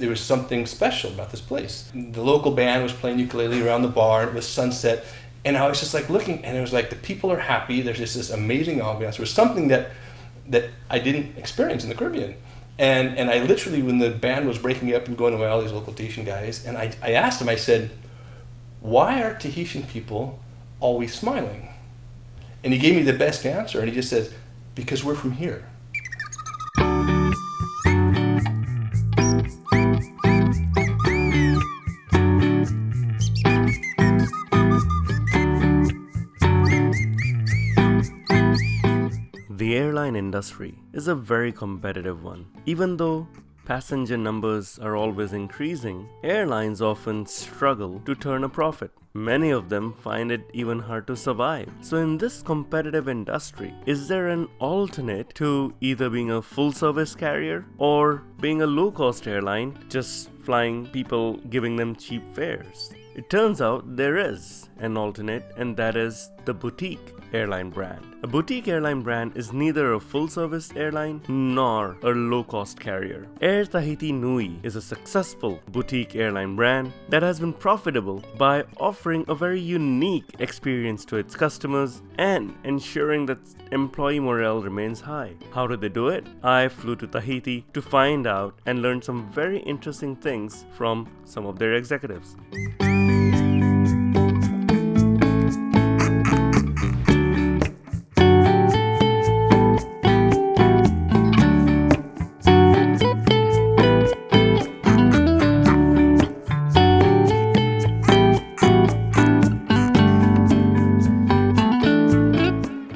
there was something special about this place. The local band was playing ukulele around the bar, and it was sunset, and I was just like looking, and it was like the people are happy, there's just this amazing ambiance. There was something that I didn't experience in the Caribbean. And I literally, when the band was breaking up and going away, all these local Tahitian guys, and I asked them, I said, why are Tahitian people always smiling? And he gave me the best answer, and he just says, because we're from here. The airline industry is a very competitive one. Even though passenger numbers are always increasing, airlines often struggle to turn a profit. Many of them find it even hard to survive. So in this competitive industry, is there an alternate to either being a full-service carrier or being a low-cost airline, just flying people, giving them cheap fares? It turns out there is an alternate, and that is the boutique airline brand. A boutique airline brand is neither a full-service airline nor a low-cost carrier. Air Tahiti Nui is a successful boutique airline brand that has been profitable by offering a very unique experience to its customers and ensuring that employee morale remains high. How did they do it? I flew to Tahiti to find out and learn some very interesting things from some of their executives.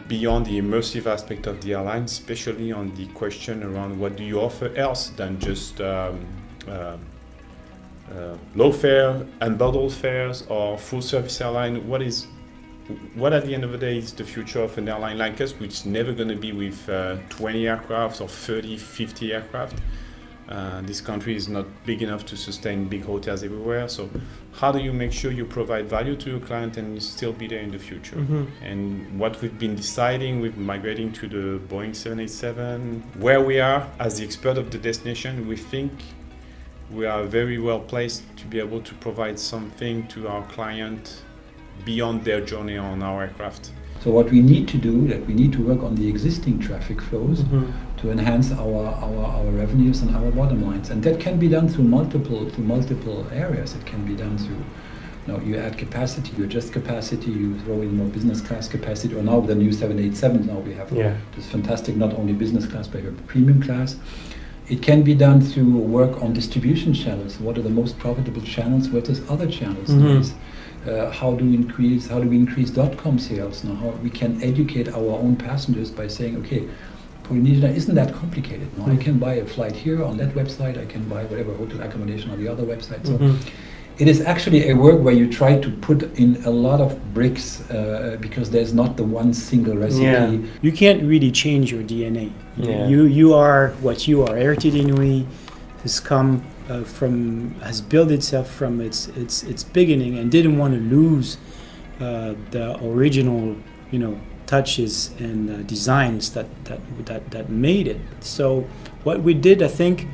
Beyond the immersive aspect of the airline, especially on the question around what do you offer else than just low fare, unbundled fares, or full service airline. What at the end of the day is the future of an airline like us, which is never going to be with 20 aircraft or 30, 50 aircraft. This country is not big enough to sustain big hotels everywhere. So how do you make sure you provide value to your client and still be there in the future? Mm-hmm. And what we've been deciding with migrating to the Boeing 787, where we are as the expert of the destination, we think we are very well placed to be able to provide something to our client beyond their journey on our aircraft. So what we need to do, that we need to work on the existing traffic flows to enhance our revenues and our bottom lines, and that can be done through multiple areas. It can be done through, you add capacity, you adjust capacity, you throw in more business class capacity, or now with the new 787, now we have this fantastic not only business class but premium class. It can be done through work on distribution channels. What are the most profitable channels versus other channels? How do we increase .com sales? Now, how we can educate our own passengers by saying, okay, Polynesian isn't that complicated. Now, I can buy a flight here on that website. I can buy whatever hotel accommodation on the other website. So it is actually a work where you try to put in a lot of bricks because there's not the one single recipe. Yeah. You can't really change your DNA. Yeah. You are what you are. Air Tahiti Nui has come has built itself from its beginning and didn't want to lose the original, touches and designs that made it. So what we did, I think,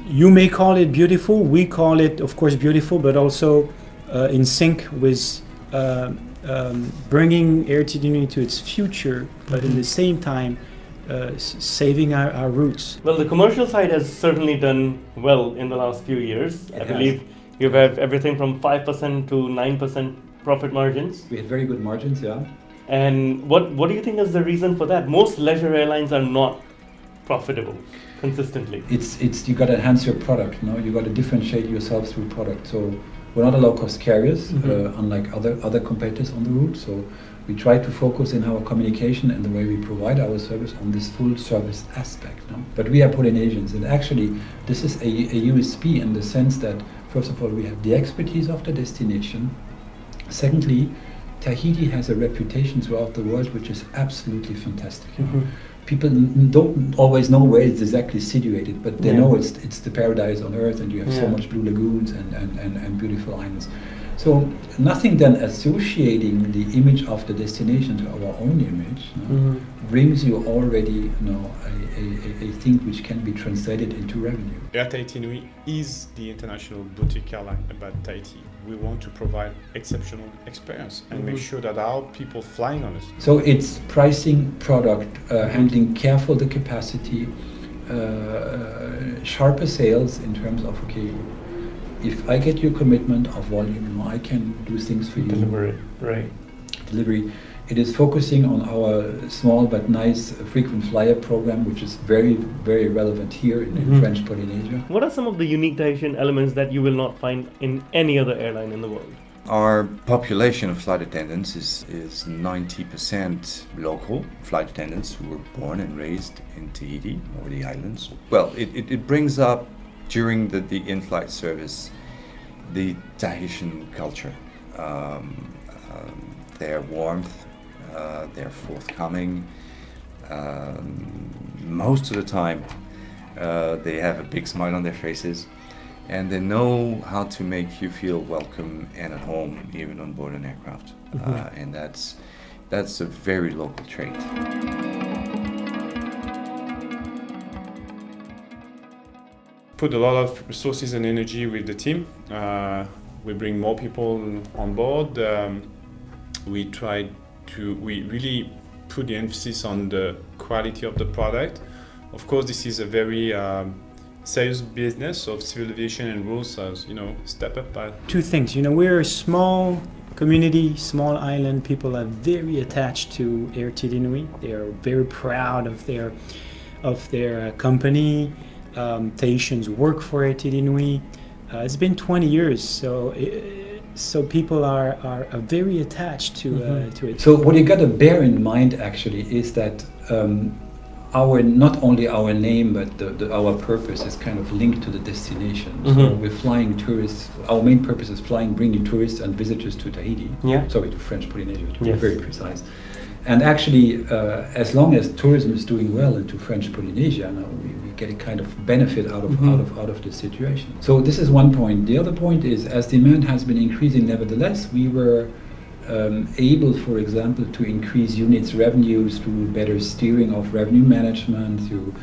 you may call it beautiful. We call it, of course, beautiful, but also in sync with bringing Air Tahiti Nui to its future, but in the same time saving our roots. Well, the commercial side has certainly done well in the last few years. I believe you have everything from 5% to 9% profit margins. We had very good margins, yeah. And what do you think is the reason for that? Most leisure airlines are not profitable consistently. It's you got to enhance your product. You got to differentiate yourself through product. So we're not a low-cost carriers, unlike other competitors on the route. So we try to focus in our communication and the way we provide our service on this full service aspect. But we are Polynesians, and actually this is a USP in the sense that, first of all, we have the expertise of the destination. Secondly, Tahiti has a reputation throughout the world which is absolutely fantastic. People don't always know where it's exactly situated, but they know it's the paradise on earth, and you have so much blue lagoons and beautiful islands. So nothing then associating the image of the destination to our own image brings you already a thing which can be translated into revenue. Air Tahiti Nui is the international boutique airline about Tahiti. We want to provide exceptional experience and make sure that our people flying on us. So it's pricing, product, handling careful the capacity, sharper sales in terms of, okay, if I get your commitment of volume, I can do things for you. Delivery, right. Delivery. It is focusing on our small but nice frequent flyer program, which is very, very relevant here in French Polynesia. What are some of the unique Tahitian elements that you will not find in any other airline in the world? Our population of flight attendants is 90% local flight attendants who were born and raised in Tahiti or the islands. Well, it brings up during the in-flight service the Tahitian culture, their warmth, they're forthcoming. Most of the time they have a big smile on their faces, and they know how to make you feel welcome and at home even on board an aircraft. And that's a very local trait. Put a lot of resources and energy with the team. We bring more people on board. We really put the emphasis on the quality of the product. Of course, this is a very serious business of civil aviation and rules, as step up. Two things. We're a small community, small island. People are very attached to Air Tahiti Nui. They are very proud of their company. Tahitians work for Air Tahiti Nui. It's been 20 years, so people are very attached to it. So what you got to bear in mind actually is that not only our name but our purpose is kind of linked to the destination. So we're flying tourists. Our main purpose is bringing tourists and visitors to Tahiti. To French Polynesia to be very precise. And actually, as long as tourism is doing well into French Polynesia, now we get a kind of benefit out of the situation. So this is one point. The other point is, as demand has been increasing, nevertheless, we were able, for example, to increase units revenues through better steering of revenue management, through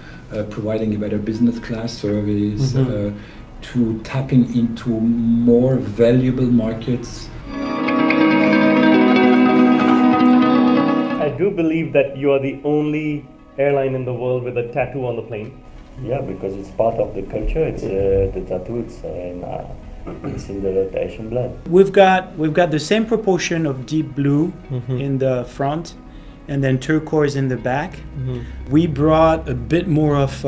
providing a better business class service, to tapping into more valuable markets. I do believe that you are the only airline in the world with a tattoo on the plane. Yeah, because it's part of the culture. It's the tattoo. It's in the Tahitian blood. We've got the same proportion of deep blue in the front, and then turquoise in the back. We brought a bit more of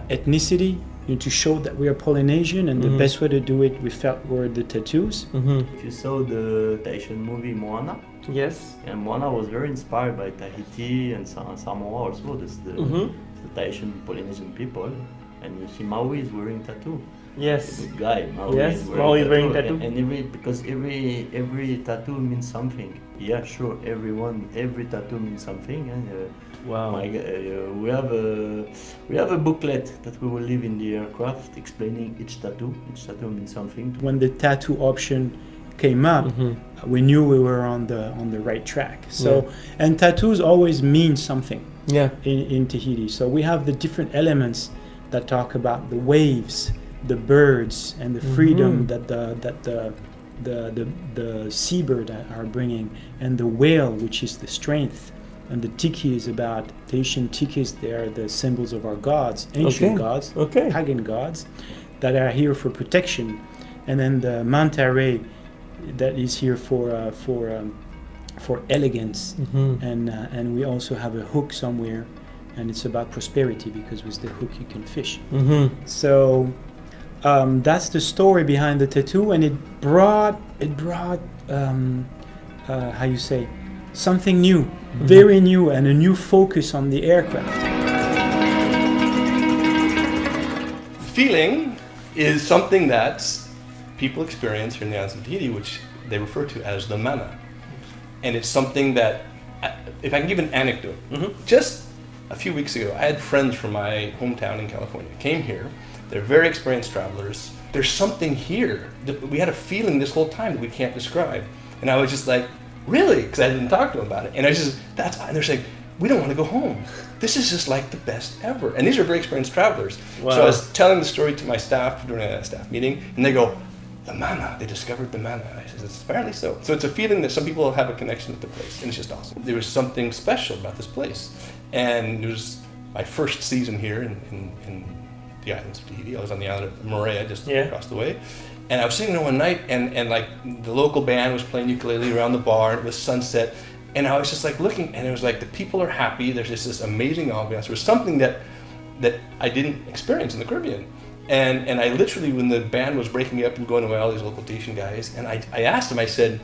ethnicity to show that we are Polynesian, and the best way to do it, we felt, were the tattoos. If you saw the Tahitian movie Moana, yes, and Moana was very inspired by Tahiti and Samoa also. This the Tahitian Polynesian people, and you see Maui is wearing tattoo. Yes, the guy Maui yes, is Maui is wearing tattoo. And every tattoo means something. Yeah, sure, every tattoo means something. And wow, we have a booklet that we will leave in the aircraft explaining each tattoo. Each tattoo means something. When the tattoo option came up, we knew we were on the right track. So and tattoos always mean something. In Tahiti. So we have the different elements that talk about the waves, the birds, and the freedom that the seabird are bringing, and the whale, which is the strength, and the tiki is about Tahitian tikis. They are the symbols of our gods, ancient gods, pagan gods, that are here for protection, and then the manta ray that is here for elegance, and we also have a hook somewhere, and it's about prosperity, because with the hook you can fish. So that's the story behind the tattoo, and it brought how you say, something new, very new, and a new focus on the aircraft. Feeling is something that people experience here in the islands of Tahiti, which they refer to as the mana. And it's something that, if I can give an anecdote, just a few weeks ago, I had friends from my hometown in California came here. They're very experienced travelers. There's something here that we had a feeling this whole time that we can't describe. And I was just like, really? Because I didn't talk to them about it. And and they're saying, we don't want to go home. This is just like the best ever. And these are very experienced travelers. Wow. So I was telling the story to my staff during a staff meeting, and they go, the mana, they discovered the mana. I said, it's apparently so. So it's a feeling that some people have a connection with the place, and it's just awesome. There was something special about this place. And it was my first season here in the islands of Tahiti. I was on the island of Moorea, just across the way. And I was sitting there one night, and like the local band was playing ukulele around the bar, and it was sunset. And I was just like looking, and it was like the people are happy. There's just this amazing ambiance. There was something that I didn't experience in the Caribbean. And I literally, when the band was breaking up and going away, all these local Tahitian guys, and I asked them, I said,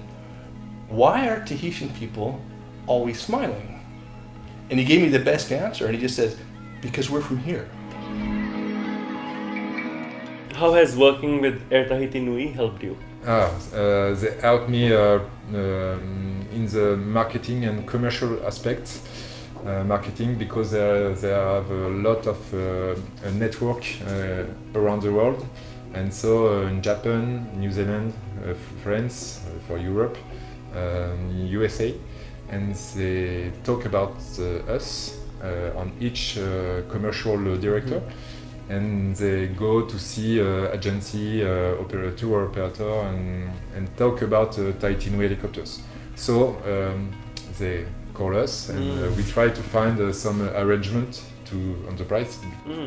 why are Tahitian people always smiling? And he gave me the best answer, and he just says, because we're from here. How has working with Air Tahiti Nui helped you? They helped me in the marketing and commercial aspects. Marketing, because they have a lot of a network around the world, and so in Japan, New Zealand, France, for Europe, USA, and they talk about us on each commercial director, and they go to see agency, tour operator, and talk about Tahiti Nui helicopters. So they call us, and we try to find some arrangement on the price.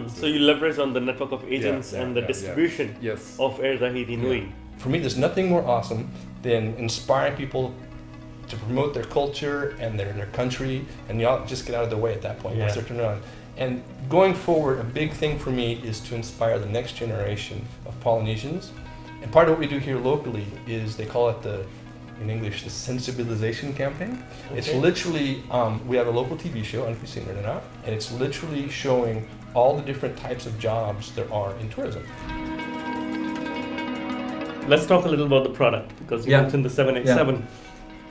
So you leverage on the network of agents and the distribution of Air Tahiti Nui. For me, there's nothing more awesome than inspiring people to promote their culture and their country, and y'all just get out of their way at that point once they're turned on. And going forward, a big thing for me is to inspire the next generation of Polynesians. And part of what we do here locally is, they call it in English, the sensibilization campaign. Okay. It's literally, we have a local TV show, I don't know if you've seen it or not, and it's literally showing all the different types of jobs there are in tourism. Let's talk a little about the product, because you mentioned the 787. Yeah.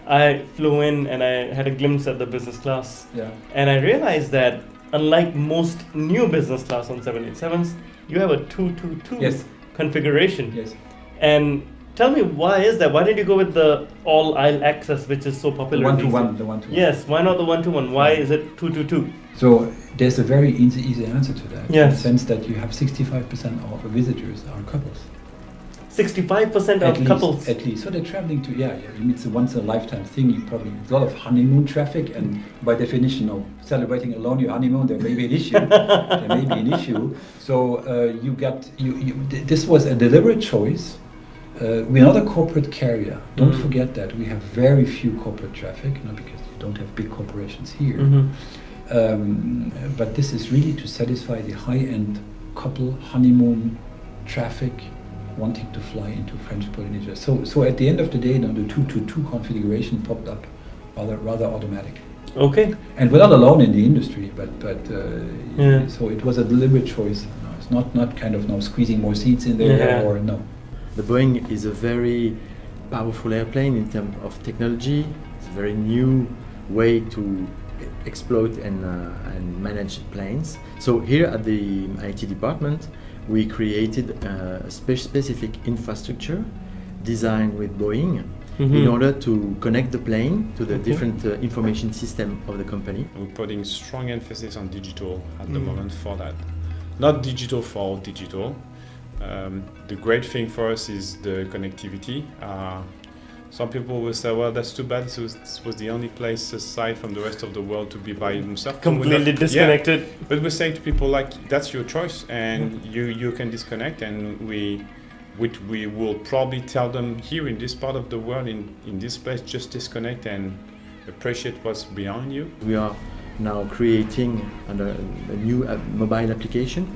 I flew in and I had a glimpse at the business class. Yeah. And I realized that unlike most new business class on 787s, you have a 222 configuration. Yes. And tell me, why is that? Why did you go with the all-aisle access, which is so popular? The one-to-one. Yes, why not the one-to-one? Why is it 222? So there's a very easy answer to that. Yes. In the sense that you have 65% of visitors are couples. 65% of couples? At least. So they're traveling to, it's a once-in-a-lifetime thing. There's a lot of honeymoon traffic, and by definition, celebrating alone your honeymoon, there may be an issue. So this was a deliberate choice. We're not a corporate carrier. Don't forget that. We have very few corporate traffic, because you don't have big corporations here. But this is really to satisfy the high-end couple honeymoon traffic wanting to fly into French Polynesia. So at the end of the day, the 222 configuration popped up rather automatic. Okay. And we're not alone in the industry, but so it was a deliberate choice. No, it's not kind of squeezing more seats in there or no. The Boeing is a very powerful airplane in terms of technology. It's a very new way to exploit and manage planes. So here at the IT department, we created a specific infrastructure designed with Boeing in order to connect the plane to the different information system of the company. We're putting strong emphasis on digital at the moment for that. Not digital for digital. The great thing for us is the connectivity. Some people will say, well, that's too bad. This was the only place aside from the rest of the world to be by themselves. Completely disconnected. Yeah. But we're saying to people, that's your choice, and you can disconnect, and we will probably tell them here in this part of the world, in this place, just disconnect and appreciate what's behind you. We are now creating a new mobile application.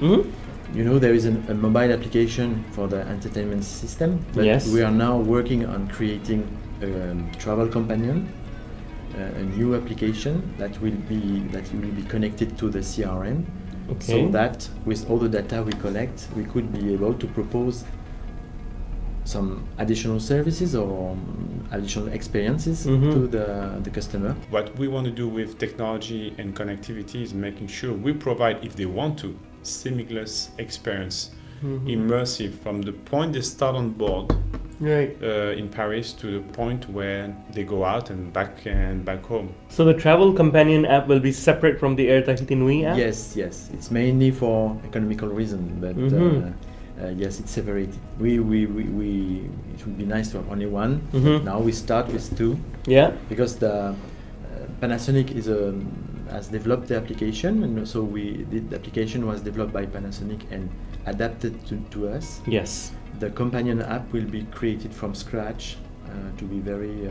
There is a mobile application for the entertainment system, but we are now working on creating a travel companion, a new application that will be connected to the CRM, so that with all the data we collect, we could be able to propose some additional services or additional experiences to the customer. What we want to do with technology and connectivity is making sure we provide, if they want to, seamless experience immersive from the point they start on board Right. in Paris to the point where they go out and back home. So the travel companion app will be separate from the Air Tahiti Nui app? Yes, it's mainly for economical reason, but yes, it's separated. We it would be nice to have only one. Now we start with two. Yeah. Because the Panasonic has developed the application, and so the application was developed by Panasonic and adapted to us. Yes. The companion app will be created from scratch to be very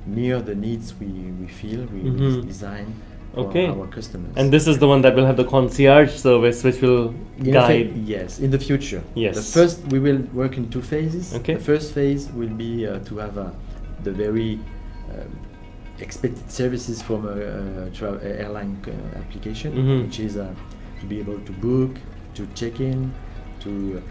near the needs we feel we design for our customers. And this is the one that will have the concierge service, which will guide. Yes, in the future. Yes. The first, we will work in two phases. Okay. The first phase will be to have the very expected services from a airline application, which is to be able to book, to check in, to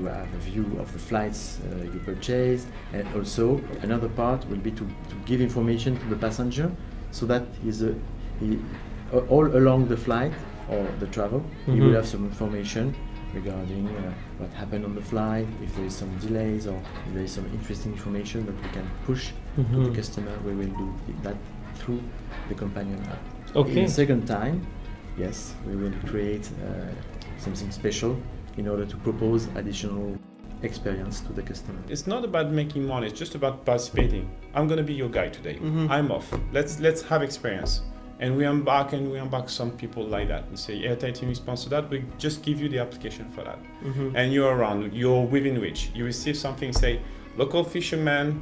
have a view of the flights you purchased, and also another part will be to give information to the passenger, so that he all along the flight or the travel, he will have some information regarding what happened on the flight, if there is some delays or if there is some interesting information that we can push to the customer. We will do that through the companion app. Okay. In the second time, yes, we will create something special in order to propose additional experience to the customer. It's not about making money, it's just about participating. I'm going to be your guide today. I'm off. Let's have experience. And we embark some people like that. We say, Air Tahiti Nui sponsor that, we just give you the application for that. And you're around, you're within reach. You receive something, say, local fisherman,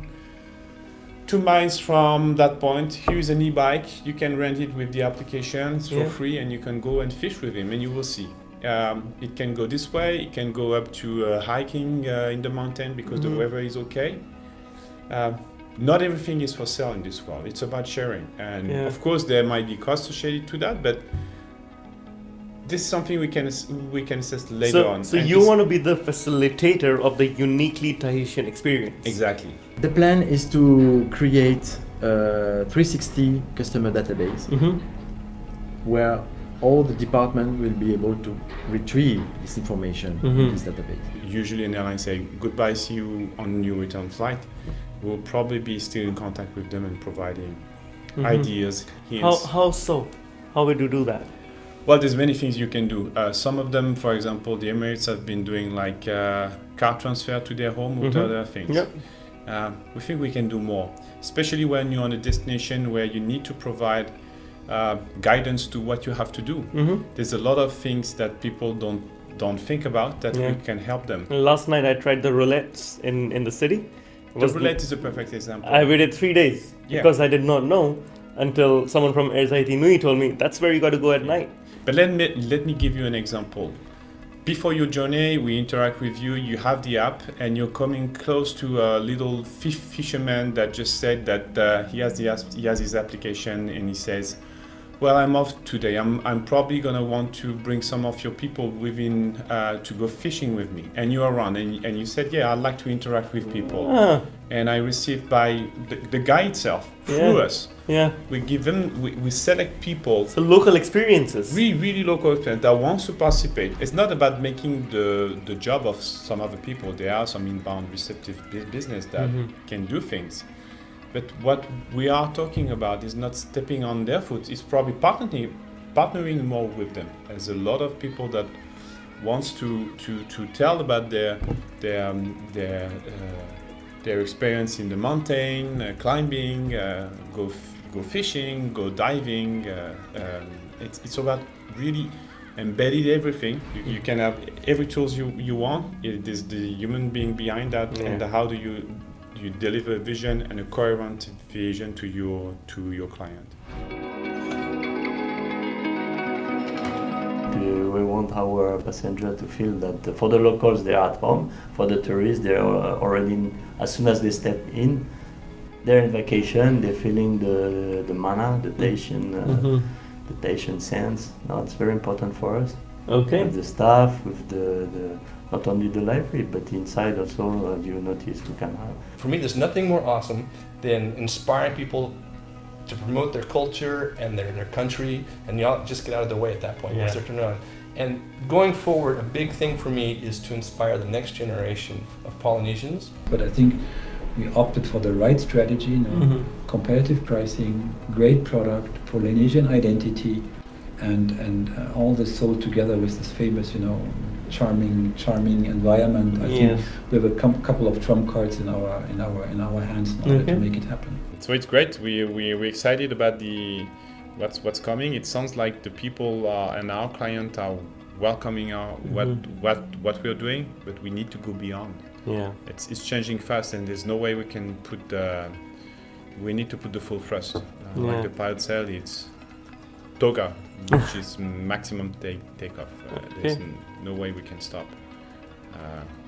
2 miles from that point, here's an e-bike, you can rent it with the application for free, and you can go and fish with him, and you will see. It can go this way, it can go up to hiking in the mountain because the weather is okay. Not everything is for sale in this world, it's about sharing. And of course there might be costs associated to that, but this is something we can assess later on. So you want to be the facilitator of the uniquely Tahitian experience. Exactly. The plan is to create a 360 customer database where all the department will be able to retrieve this information in this database. Usually an airline say, goodbye, see you on your return flight. We'll probably be still in contact with them and providing ideas, hints. How so? How would you do that? Well, there's many things you can do. Some of them, for example, the Emirates have been doing like car transfer to their home with other things. We think we can do more, especially when you're on a destination where you need to provide guidance to what you have to do. There's a lot of things that people don't think about that we can help them. Last night I tried the roulettes in the city. The roulette is a perfect example. I waited 3 days because I did not know until someone from Air Tahiti Nui told me that's where you got to go at night. But let me give you an example. Before your journey, we interact with you, you have the app, and you're coming close to a little fisherman that just said that he has his application, and he says, well, I'm off today. I'm probably going to want to bring some of your people within to go fishing with me. And you're around, and you said, yeah, I'd like to interact with people. And I received by the guy itself, through us. We give them, we select people. So local experiences. Really local experience that wants to participate. It's not about making the job of some other people. There are some inbound receptive business that can do things. But what we are talking about is not stepping on their foot. It's probably partnering more with them. There's a lot of people that wants to tell about their experience in the mountain, climbing, go fishing, go diving. It's about really embedded everything. You can have every tools you want. It is the human being behind that, and how do you deliver a vision and a coherent vision to your client. We want our passenger to feel that for the locals they're at home, for the tourists they're already as soon as they step in, they're in vacation, they're feeling the mana, the Tahitian sense. No, it's very important for us. Okay. With the staff, with the not only the library, but inside also, you notice we can have. For me, there's nothing more awesome than inspiring people to promote their culture and their country, and y'all just get out of the way at that point. Once they're turned around, And going forward, a big thing for me is to inspire the next generation of Polynesians. But I think we opted for the right strategy, competitive pricing, great product, Polynesian identity, and all this sold together with this famous, charming environment. I think we have a couple of trump cards in our hands in order to make it happen. So it's great. We're excited about what's coming. It sounds like the people and our client are welcoming what we're doing, but we need to go beyond. Yeah, it's changing fast, and there's no way we can we need to put the full thrust. Like the pilot said, it's toga, which is maximum takeoff. There's no way we can stop.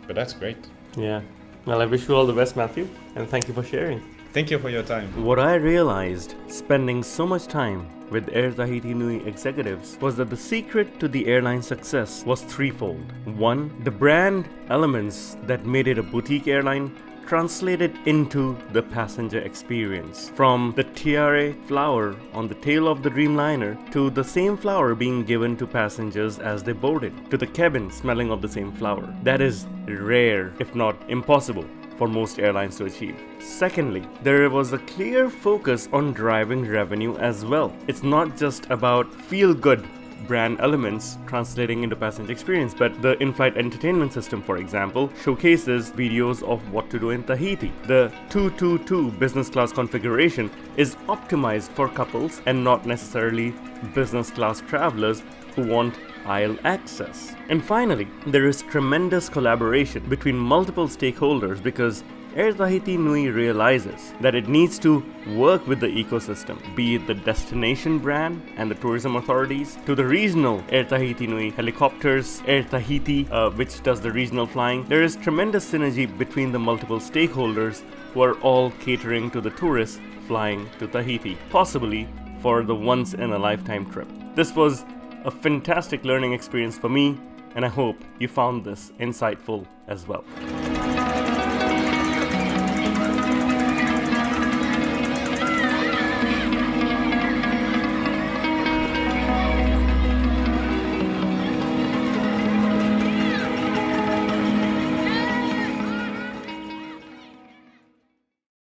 But that's great. Yeah. Well, I wish you all the best, Matthew, and thank you for sharing. Thank you for your time. What I realized spending so much time with Air Tahiti Nui executives was that the secret to the airline's success was threefold. One, the brand elements that made it a boutique airline translated into the passenger experience. From the tiare flower on the tail of the Dreamliner to the same flower being given to passengers as they boarded, to the cabin smelling of the same flower. That is rare, if not impossible, for most airlines to achieve. Secondly, there was a clear focus on driving revenue as well. It's not just about feel-good brand elements translating into passenger experience, but the in-flight entertainment system, for example, showcases videos of what to do in Tahiti. The 222 business class configuration is optimized for couples and not necessarily business class travelers who want aisle access. And finally, there is tremendous collaboration between multiple stakeholders because Air Tahiti Nui realizes that it needs to work with the ecosystem, be it the destination brand and the tourism authorities, to the regional Air Tahiti Nui helicopters, Air Tahiti, which does the regional flying. There is tremendous synergy between the multiple stakeholders who are all catering to the tourists flying to Tahiti, possibly for the once-in-a-lifetime trip. This was a fantastic learning experience for me, and I hope you found this insightful as well.